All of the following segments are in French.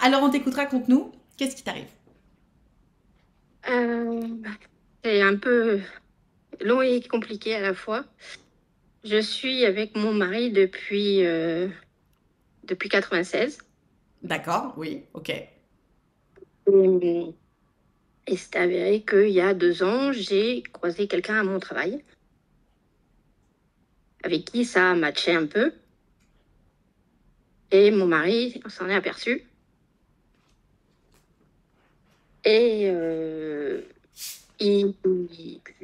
Alors on t'écoute, raconte-nous. Qu'est-ce qui t'arrive? Euh, c'est un peu long et compliqué à la fois. Je suis avec mon mari depuis 96. D'accord, oui, ok. Et, et c'est avéré qu'il y a 2 ans, j'ai croisé quelqu'un à mon travail avec qui ça a matché un peu. Et mon mari s'en est aperçu. Et il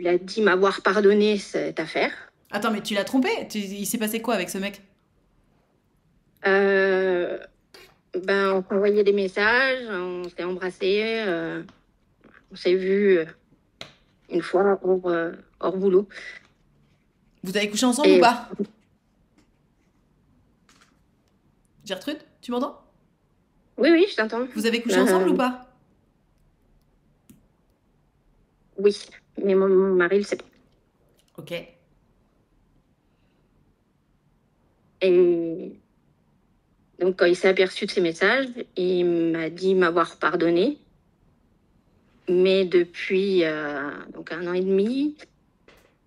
a dit m'avoir pardonné cette affaire. Attends, mais tu l'as trompé? Il s'est passé quoi avec ce mec? Euh, on s'est envoyé des messages, on s'est embrassés, on s'est vu une fois hors boulot. Vous avez couché ensemble ou Et pas? Gertrude, tu m'entends? oui, oui, je t'entends. Vous avez couché ensemble ou Euh, pas? oui, mais mon mari le sait pas. Ok. Et donc, quand il s'est aperçu de ces messages, il m'a dit m'avoir pardonné. Mais depuis donc 1 an et demi,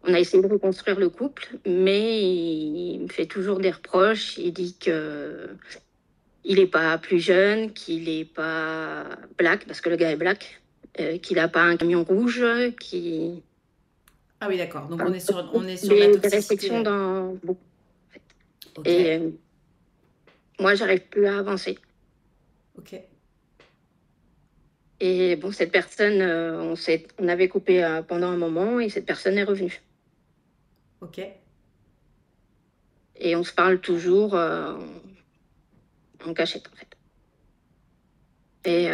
on a essayé de reconstruire le couple, mais il me fait toujours des reproches. Il dit que il est pas plus jeune, qu'il est pas black, parce que le gars est black, qu'il a pas un camion rouge, qui Ah oui, d'accord. Donc enfin, on est sur de la des réflexions toxicité. dans beaucoup. Ok, Et moi, j'arrive plus à avancer. ok, Et bon, cette personne, on avait coupé pendant un moment et cette personne est revenue. ok. Et on se parle toujours en cachette, en fait. Et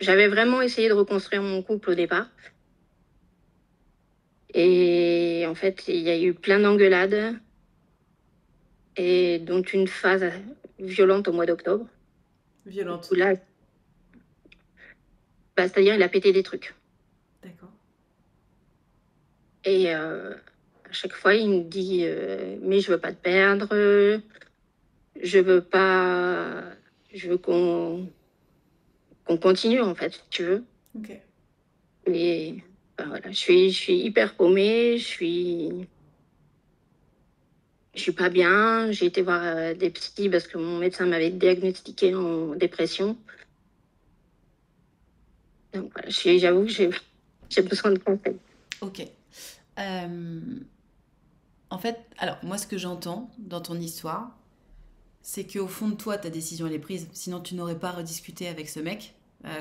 j'avais vraiment essayé de reconstruire mon couple au départ. Et en fait, il y a eu plein d'engueulades, et dont une phase violente au mois d'octobre, Violente. où là, c'est-à-dire il a pété des trucs. D'accord. Et à chaque fois, il me dit mais je veux pas te perdre, je veux pas, je veux qu'on continue en fait, si tu veux. Ok. Et voilà, je suis hyper paumée, je suis pas bien. J'ai été voir des psys parce que mon médecin m'avait diagnostiqué en dépression. Donc voilà, j'avoue que j'ai besoin de conseils. Ok. Euh, En fait, alors moi ce que j'entends dans ton histoire, c'est qu'au fond de toi, ta décision elle est prise. Sinon, tu n'aurais pas rediscuté avec ce mec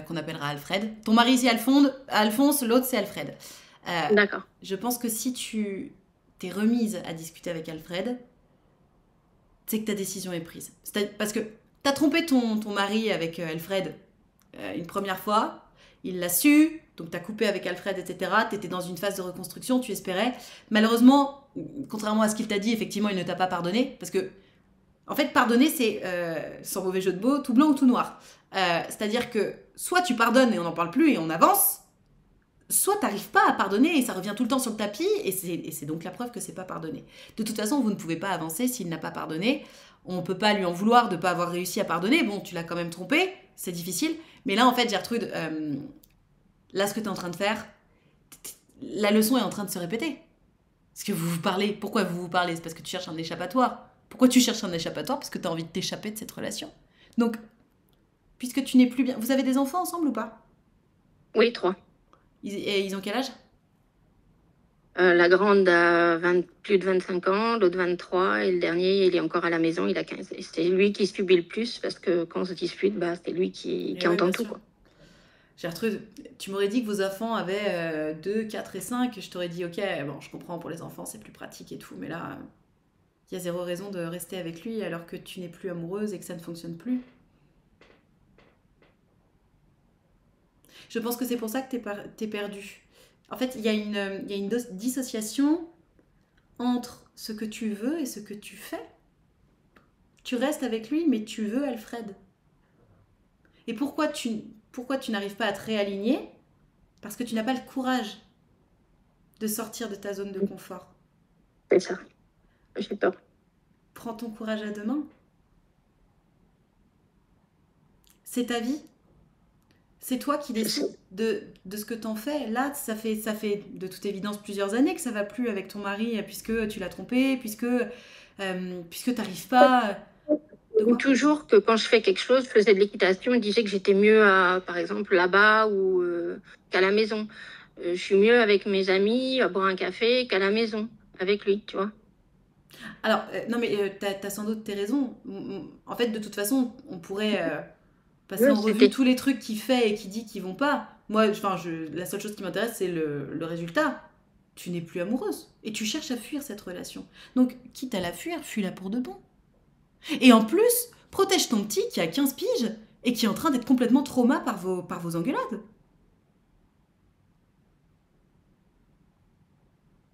qu'on appellera Alfred. Ton mari c'est Alphonse, l'autre c'est Alfred. Euh, D'accord. je pense que si tu t'es remise à discuter avec Alfred, c'est que ta décision est prise. Parce que t'as trompé ton mari avec Alfred une première fois, il l'a su, donc t'as coupé avec Alfred, etc. T'étais dans une phase de reconstruction, tu espérais. Malheureusement, contrairement à ce qu'il t'a dit, effectivement, il ne t'a pas pardonné. Parce que en fait, pardonner, c'est, sans mauvais jeu de mots, tout blanc ou tout noir. C'est-à-dire que soit tu pardonnes et on n'en parle plus et on avance, soit t'arrives pas à pardonner et ça revient tout le temps sur le tapis et c'est donc la preuve que c'est pas pardonné. De toute façon, vous ne pouvez pas avancer s'il n'a pas pardonné. On peut pas lui en vouloir de pas avoir réussi à pardonner. Bon, tu l'as quand même trompé, c'est difficile. Mais là, en fait, Gertrude, là, ce que tu es en train de faire, la leçon est en train de se répéter. Parce que vous vous parlez. Pourquoi vous vous parlez? C'est parce que tu cherches un échappatoire. Pourquoi tu cherches un échappatoire? Parce que tu as envie de t'échapper de cette relation. Donc, puisque tu n'es plus bien. Vous avez des enfants ensemble ou pas? Oui, 3. Et ils ont quel âge? La grande a plus de 25 ans, l'autre 23, et le dernier, il est encore à la maison, il a 15. Et c'est lui qui subit le plus parce que quand on se dispute, c'est lui qui Et oui, bien entend tout, sûr. quoi. Gertrude, tu m'aurais dit que vos enfants avaient 2, 4 et 5. Je t'aurais dit, ok, bon, je comprends pour les enfants, c'est plus pratique et tout. Mais là, il y a zéro raison de rester avec lui alors que tu n'es plus amoureuse et que ça ne fonctionne plus. Je pense que c'est pour ça que t'es perdu. En fait, il y a une dissociation entre ce que tu veux et ce que tu fais. Tu restes avec lui, mais tu veux Alfred. Et pourquoi tu n'arrives pas à te réaligner? Parce que tu n'as pas le courage de sortir de ta zone de confort. C'est ça. J'ai peur. Prends ton courage à deux mains. c'est ta vie. C'est toi qui Je décides sais. de ce que t'en fais. Là, ça fait de toute évidence plusieurs années que ça va plus avec ton mari, puisque tu l'as trompé, puisque t'arrives pas. De Ou quoi? toujours que quand je fais quelque chose, je faisais de l'équitation, il disait que j'étais mieux, par exemple, là-bas ou qu'à la maison. Je suis mieux avec mes amis à boire un café qu'à la maison avec lui, tu vois. Alors, non, mais t'as sans doute tes raisons. En fait, de toute façon, on pourrait passer Ouais, en revue c'était. tous les trucs qu'il fait et qu'il dit qui vont pas. Moi, la seule chose qui m'intéresse, c'est le résultat. Tu n'es plus amoureuse et tu cherches à fuir cette relation. Donc, quitte à la fuir, fuis-la pour de bon. Et en plus, protège ton petit qui a 15 piges et qui est en train d'être complètement trauma par vos engueulades.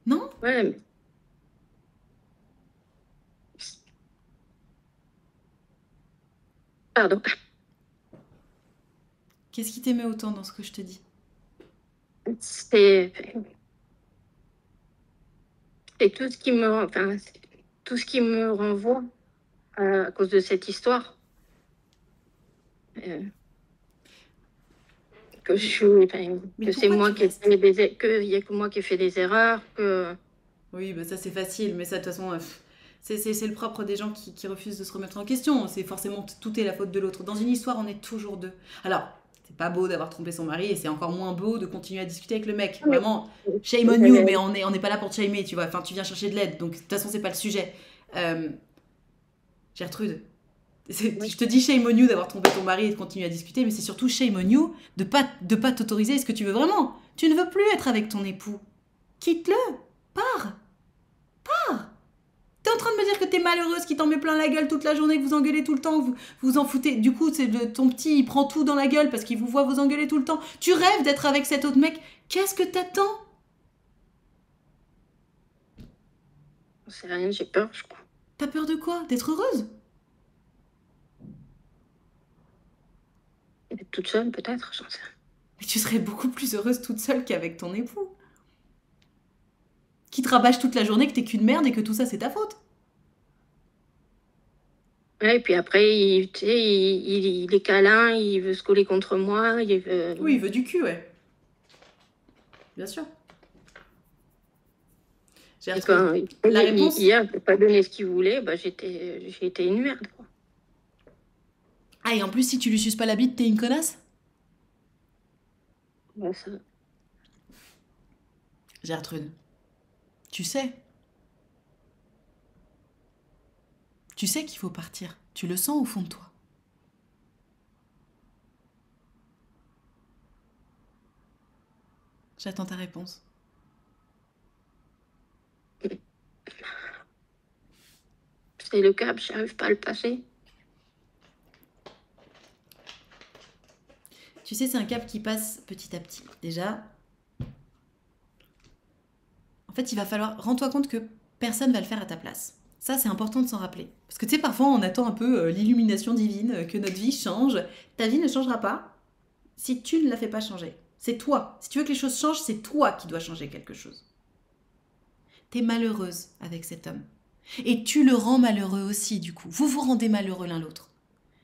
Non? Ouais, mais- pardon. Qu'est-ce qui t'aimait autant dans ce que je te dis? C'est c'est tout ce qui me, enfin, c'est tout ce qui me renvoie à cause de cette histoire. Euh, que je suis, enfin, Mais que c'est pourquoi moi tu qui ai restes? fait que il y a que moi qui ai fait des erreurs, que Oui, bah ça c'est facile, mais ça de toute façon, c'est le propre des gens qui refusent de se remettre en question. C'est forcément tout est la faute de l'autre. Dans une histoire, on est toujours deux. Alors, c'est pas beau d'avoir trompé son mari et c'est encore moins beau de continuer à discuter avec le mec. mais Vraiment, shame on you, mais on n'est pas là pour te shamer, tu vois. Enfin, tu viens chercher de l'aide, donc de toute façon, c'est pas le sujet. Euh, Gertrude, oui. je te dis shame on you d'avoir trompé ton mari et de continuer à discuter, mais c'est surtout shame on you de pas t'autoriser ce que tu veux vraiment. Tu ne veux plus être avec ton époux. Quitte-le, pars. T'es en train de me dire que t'es malheureuse, qu'il t'en met plein la gueule toute la journée, que vous engueulez tout le temps, que vous en foutez. Du coup, ton petit, il prend tout dans la gueule parce qu'il vous voit vous engueuler tout le temps. Tu rêves d'être avec cet autre mec. Qu'est-ce que t'attends? C'est rien, j'ai peur, je crois. T'as peur de quoi? D'être heureuse? D'être toute seule, peut-être, j'en sais rien. Mais tu serais beaucoup plus heureuse toute seule qu'avec ton époux. Qui te rabâche toute la journée que t'es qu'une merde et que tout ça c'est ta faute. Ouais, et puis après, tu sais, il est câlin, il veut se coller contre moi, il veut. Oui, il veut du cul, ouais. Bien sûr. Et Gertrude, quand la réponse. hier, il n'a pas donné ce qu'il voulait, bah, j'ai été une merde, quoi. Ah, et en plus, si tu lui suces pas la bite, t'es une connasse? Ouais, ça. Gertrude, tu sais. Tu sais qu'il faut partir. Tu le sens au fond de toi. J'attends ta réponse. C'est le cap, j'arrive pas à le passer. Tu sais, c'est un cap qui passe petit à petit. Déjà, en fait, il va falloir. Rends-toi compte que personne va le faire à ta place. Ça, c'est important de s'en rappeler. Parce que tu sais, parfois, on attend un peu l'illumination divine, que notre vie change. Ta vie ne changera pas si tu ne la fais pas changer. C'est toi. Si tu veux que les choses changent, c'est toi qui dois changer quelque chose. T'es malheureuse avec cet homme. Et tu le rends malheureux aussi, du coup. Vous vous rendez malheureux l'un l'autre.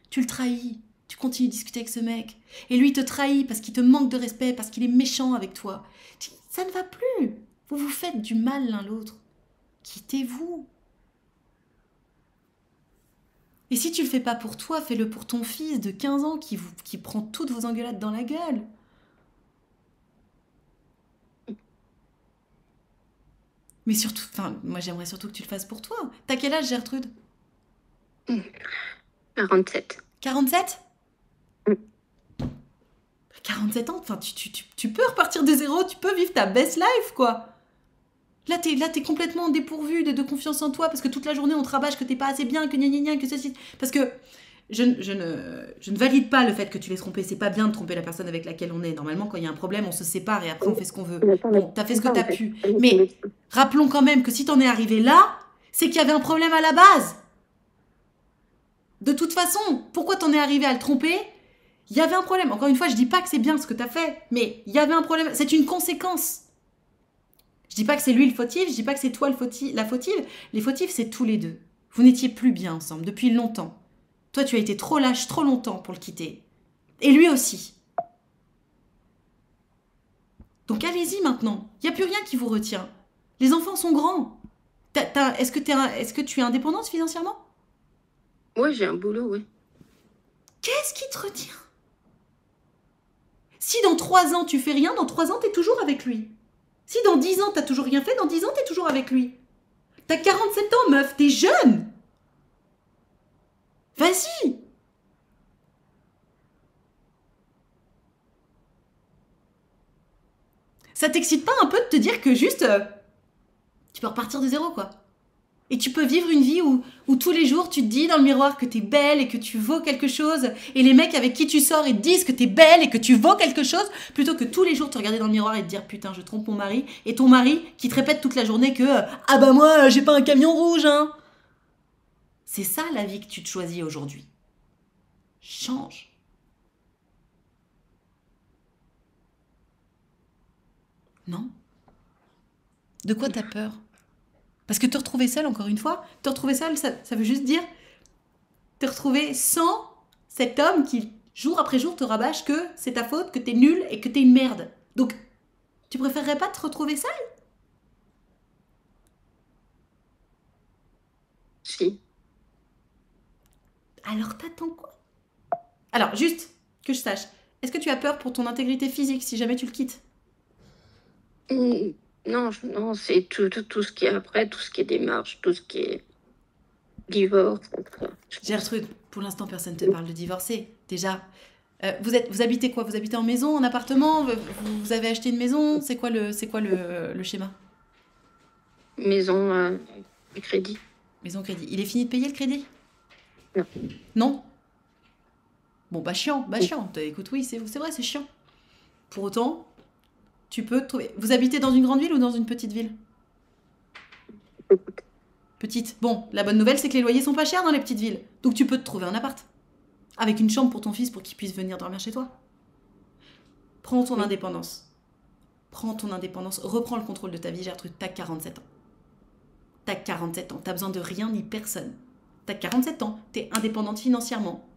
Tu le trahis. Tu continues de discuter avec ce mec. Et lui, il te trahit parce qu'il te manque de respect, parce qu'il est méchant avec toi. Ça ne va plus. Vous vous faites du mal l'un l'autre. Quittez-vous. Et si tu le fais pas pour toi, fais-le pour ton fils de 15 ans qui prend toutes vos engueulades dans la gueule. Mais surtout, enfin, moi j'aimerais surtout que tu le fasses pour toi. T'as quel âge, Gertrude? 47. 47? 47 ans, enfin, tu peux repartir de zéro, tu peux vivre ta best life, quoi. Là, t'es complètement dépourvu de confiance en toi parce que toute la journée on te rabâche que t'es pas assez bien, que gna gna gna, que ceci. Parce que je ne valide pas le fait que tu l'aies trompé. C'est pas bien de tromper la personne avec laquelle on est. Normalement, quand il y a un problème, on se sépare et après on fait ce qu'on veut. Bon, t'as fait ce que t'as pu. Mais rappelons quand même que si t'en es arrivé là, c'est qu'il y avait un problème à la base. De toute façon, pourquoi t'en es arrivé à le tromper? Il y avait un problème. Encore une fois, je dis pas que c'est bien ce que t'as fait, mais il y avait un problème. C'est une conséquence. Je dis pas que c'est lui le fautif, je dis pas que c'est toi la fautive. Les fautifs, c'est tous les deux. Vous n'étiez plus bien ensemble depuis longtemps. Toi, tu as été trop lâche trop longtemps pour le quitter. Et lui aussi. Donc allez-y maintenant. Il n'y a plus rien qui vous retient. Les enfants sont grands. Est-ce que tu es indépendante financièrement? Ouais, j'ai un boulot, ouais. Qu'est-ce qui te retient? Si dans 3 ans tu fais rien, dans 3 ans t'es toujours avec lui. Si dans 10 ans t'as toujours rien fait, dans 10 ans t'es toujours avec lui. T'as 47 ans, meuf, t'es jeune. Vas-y. Ça t'excite pas un peu de te dire que juste tu peux repartir de zéro, quoi. Et tu peux vivre une vie où tous les jours tu te dis dans le miroir que t'es belle et que tu vaux quelque chose, et les mecs avec qui tu sors ils te disent que t'es belle et que tu vaux quelque chose, plutôt que tous les jours te regarder dans le miroir et te dire putain je trompe mon mari, et ton mari qui te répète toute la journée que ah bah moi j'ai pas un camion rouge hein. C'est ça la vie que tu te choisis aujourd'hui. Change. Non? De quoi t'as peur? Parce que te retrouver seule, encore une fois, te retrouver seule, ça veut juste dire te retrouver sans cet homme qui, jour après jour, te rabâche que c'est ta faute, que t'es nulle et que t'es une merde. Donc, tu préférerais pas te retrouver seule? Si. Alors t'attends quoi? Alors, juste que je sache, est-ce que tu as peur pour ton intégrité physique si jamais tu le quittes? Non, non, c'est tout ce qui est après, tout ce qui est démarche, tout ce qui est divorce. Gertrude, pour l'instant, personne ne te parle de divorcer. Déjà, vous habitez quoi? Vous habitez en maison, en appartement? Vous avez acheté une maison? C'est quoi le schéma? Maison et crédit. Maison crédit. Il est fini de payer le crédit? Non. Non? Bon, bah chiant, Écoute, oui, c'est vrai, c'est chiant. Pour autant, tu peux te trouver. Vous habitez dans une grande ville ou dans une petite ville? Petite. Bon, la bonne nouvelle, c'est que les loyers sont pas chers dans les petites villes. Donc tu peux te trouver un appart. Avec une chambre pour ton fils pour qu'il puisse venir dormir chez toi. Prends ton indépendance. Prends ton indépendance. Reprends le contrôle de ta vie, Gertrude. T'as 47 ans. T'as 47 ans. T'as besoin de rien ni personne. T'as 47 ans. T'es indépendante financièrement.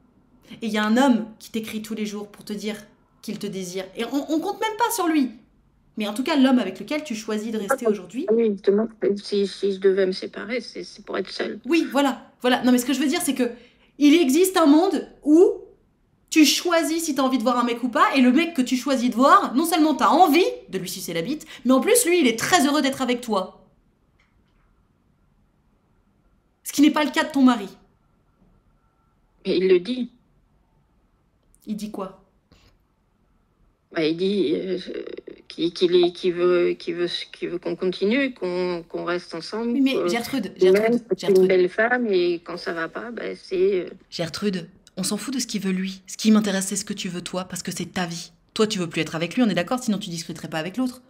Et il y a un homme qui t'écrit tous les jours pour te dire qu'il te désire. Et on compte même pas sur lui. Mais en tout cas, l'homme avec lequel tu choisis de rester aujourd'hui. Oui, justement, si je devais me séparer, c'est pour être seule. Oui, voilà. Non, mais ce que je veux dire, c'est que il existe un monde où tu choisis si t'as envie de voir un mec ou pas, et le mec que tu choisis de voir, non seulement t'as envie de lui sucer la bite, mais en plus, lui, il est très heureux d'être avec toi. Ce qui n'est pas le cas de ton mari. Et il le dit. Il dit quoi? Bah, il dit qu'il veut qu'on continue, qu'on reste ensemble. Oui, mais Gertrude, c'est une belle femme, et quand ça va pas, bah, c'est... Gertrude, on s'en fout de ce qu'il veut lui. Ce qui m'intéresse, c'est ce que tu veux toi, parce que c'est ta vie. Toi, tu veux plus être avec lui, on est d'accord, sinon tu discuterais pas avec l'autre.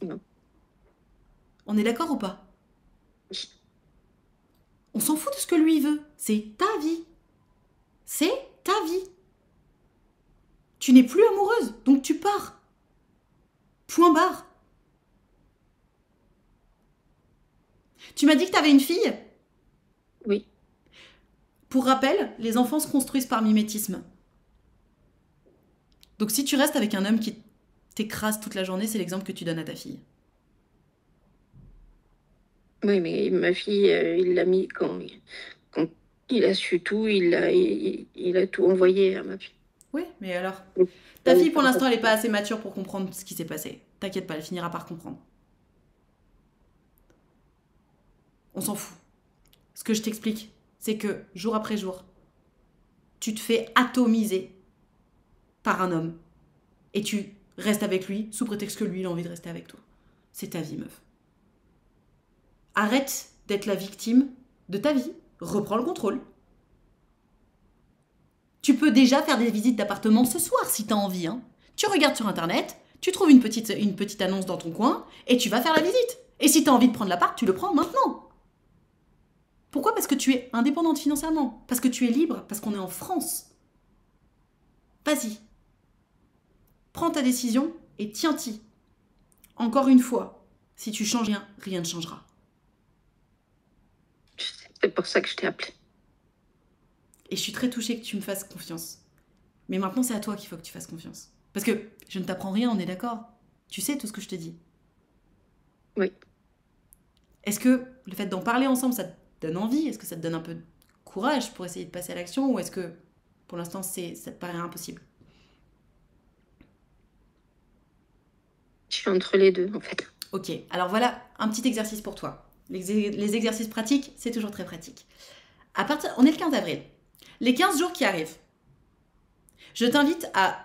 Non. On est d'accord ou pas? Oui. On s'en fout de ce que lui veut. C'est ta vie. C'est ta vie. Tu n'es plus amoureuse, donc tu pars. Point barre. Tu m'as dit que tu avais une fille? Oui. Pour rappel, les enfants se construisent par mimétisme. Donc si tu restes avec un homme qui t'écrase toute la journée, c'est l'exemple que tu donnes à ta fille. Oui, mais ma fille, il l'a mis quand il a su tout, il a tout envoyé à ma fille. Oui, mais alors? Ta fille, pour l'instant, elle n'est pas assez mature pour comprendre ce qui s'est passé. T'inquiète pas, elle finira par comprendre. On s'en fout. Ce que je t'explique, c'est que jour après jour, tu te fais atomiser par un homme. Et tu restes avec lui sous prétexte que lui, il a envie de rester avec toi. C'est ta vie, meuf. Arrête d'être la victime de ta vie. Reprends le contrôle. Tu peux déjà faire des visites d'appartement ce soir si t'as envie. Hein. Tu regardes sur internet, tu trouves une petite annonce dans ton coin et tu vas faire la visite. Et si t'as envie de prendre l'appart, tu le prends maintenant. Pourquoi? Parce que tu es indépendante financièrement. Parce que tu es libre. Parce qu'on est en France. Vas-y. Prends ta décision et tiens-t'y. Encore une fois, si tu changes rien, rien ne changera. C'est pour ça que je t'ai appelé. Et je suis très touchée que tu me fasses confiance. Mais maintenant, c'est à toi qu'il faut que tu fasses confiance. Parce que je ne t'apprends rien, on est d'accord. Tu sais tout ce que je te dis. Oui. Est-ce que le fait d'en parler ensemble, ça te donne envie? Est-ce que ça te donne un peu de courage pour essayer de passer à l'action? Ou est-ce que pour l'instant, ça te paraît impossible? Je suis entre les deux, en fait. Ok, alors voilà un petit exercice pour toi. Les exercices pratiques, c'est toujours très pratique. On est le 15 avril. Les 15 jours qui arrivent, je t'invite à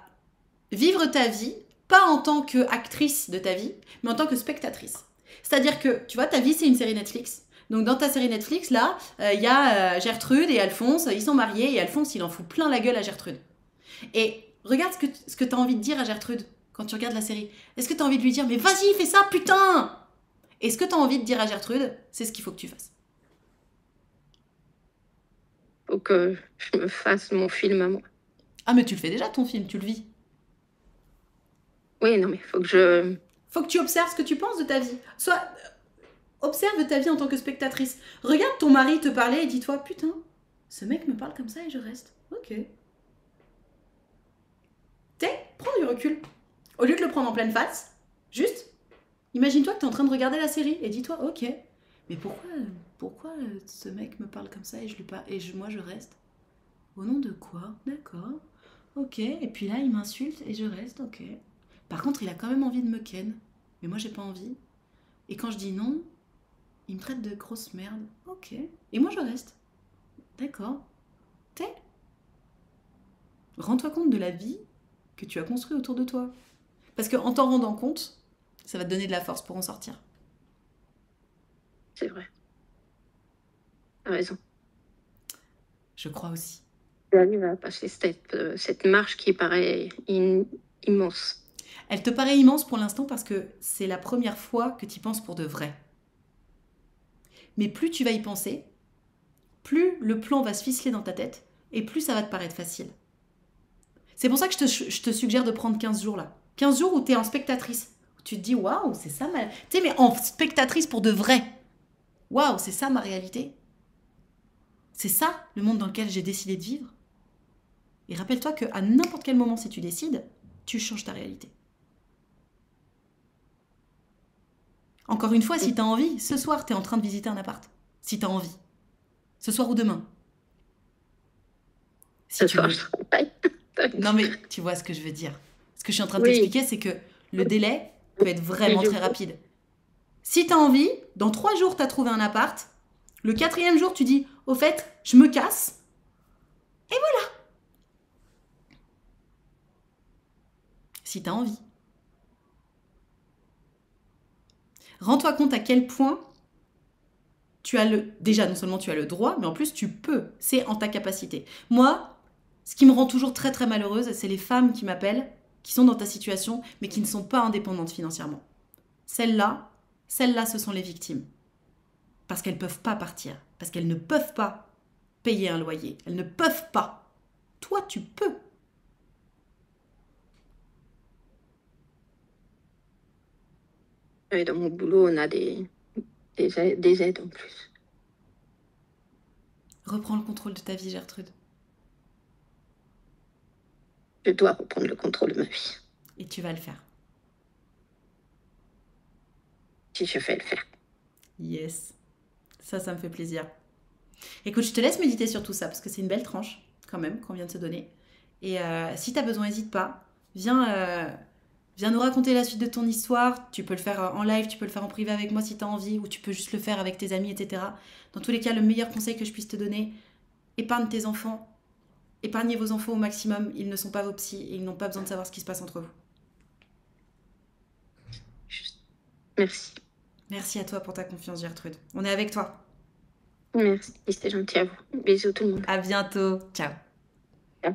vivre ta vie, pas en tant qu'actrice de ta vie, mais en tant que spectatrice. C'est-à-dire que, tu vois, ta vie, c'est une série Netflix. Donc dans ta série Netflix, là, il y a Gertrude et Alphonse, ils sont mariés, et Alphonse, il en fout plein la gueule à Gertrude. Et regarde ce que tu as envie de dire à Gertrude quand tu regardes la série. Est-ce que tu as envie de lui dire, mais vas-y, fais ça, putain! Et ce que tu as envie de dire à Gertrude, c'est ce qu'il faut que tu fasses. Faut que je me fasse mon film à moi. Ah, mais tu le fais déjà, ton film, tu le vis. Oui, non, mais faut que je... Faut que tu observes ce que tu penses de ta vie. Soit observe ta vie en tant que spectatrice. Regarde ton mari te parler et dis-toi, putain, ce mec me parle comme ça et je reste. Ok. Prends du recul. Au lieu de le prendre en pleine face, juste, imagine-toi que tu es en train de regarder la série et dis-toi, ok, mais pourquoi ce mec me parle comme ça et moi je reste? Au nom de quoi? D'accord. Ok, et puis là il m'insulte et je reste, ok. Par contre il a quand même envie de me ken, mais moi j'ai pas envie. Et quand je dis non, il me traite de grosse merde, ok. Et moi je reste. D'accord. Rends-toi compte de la vie que tu as construite autour de toi. Parce qu'en t'en rendant compte, ça va te donner de la force pour en sortir. C'est vrai. T'as raison. Je crois aussi. J'arrive à passer cette marche qui paraît immense. Elle te paraît immense pour l'instant parce que c'est la première fois que tu y penses pour de vrai. Mais plus tu vas y penser, plus le plan va se ficeler dans ta tête et plus ça va te paraître facile. C'est pour ça que je te suggère de prendre 15 jours là. 15 jours où tu es en spectatrice. Tu te dis, waouh, c'est ça ma... Tu sais, mais en spectatrice pour de vrai. Waouh, c'est ça ma réalité. C'est ça le monde dans lequel j'ai décidé de vivre. Et rappelle-toi qu'à n'importe quel moment, si tu décides, tu changes ta réalité. Encore une fois, si tu as envie, ce soir, tu es en train de visiter un appart. Si tu as envie. Ce soir ou demain. Si Ce tu soir, veux. je travaille. Non mais tu vois ce que je veux dire. Ce que je suis en train de t'expliquer, c'est que le délai peut être vraiment très rapide. Si tu as envie, dans 3 jours, tu as trouvé un appart. Le 4e jour, tu dis, au fait, je me casse. Et voilà. Si tu as envie. Rends-toi compte à quel point tu as déjà, non seulement tu as le droit, mais en plus tu peux. C'est en ta capacité. Moi, ce qui me rend toujours très très malheureuse, c'est les femmes qui m'appellent, qui sont dans ta situation, mais qui ne sont pas indépendantes financièrement. Celles-là, ce sont les victimes. Parce qu'elles ne peuvent pas partir. Parce qu'elles ne peuvent pas payer un loyer. Elles ne peuvent pas. Toi, tu peux. Et dans mon boulot, on a des aides en plus. Reprends le contrôle de ta vie, Gertrude. Je dois reprendre le contrôle de ma vie. Et tu vas le faire. Si je fais le faire. Yes. Ça me fait plaisir. Écoute, je te laisse méditer sur tout ça, parce que c'est une belle tranche, quand même, qu'on vient de se donner. Et si tu as besoin, n'hésite pas. Viens nous raconter la suite de ton histoire. Tu peux le faire en live, tu peux le faire en privé avec moi si tu as envie, ou tu peux juste le faire avec tes amis, etc. Dans tous les cas, le meilleur conseil que je puisse te donner, épargne tes enfants. Épargnez vos enfants au maximum. Ils ne sont pas vos psys et ils n'ont pas besoin de savoir ce qui se passe entre vous. Merci. Merci à toi pour ta confiance, Gertrude. On est avec toi. Merci, c'était gentil à vous. Bisous tout le monde. À bientôt. Ciao. Ciao.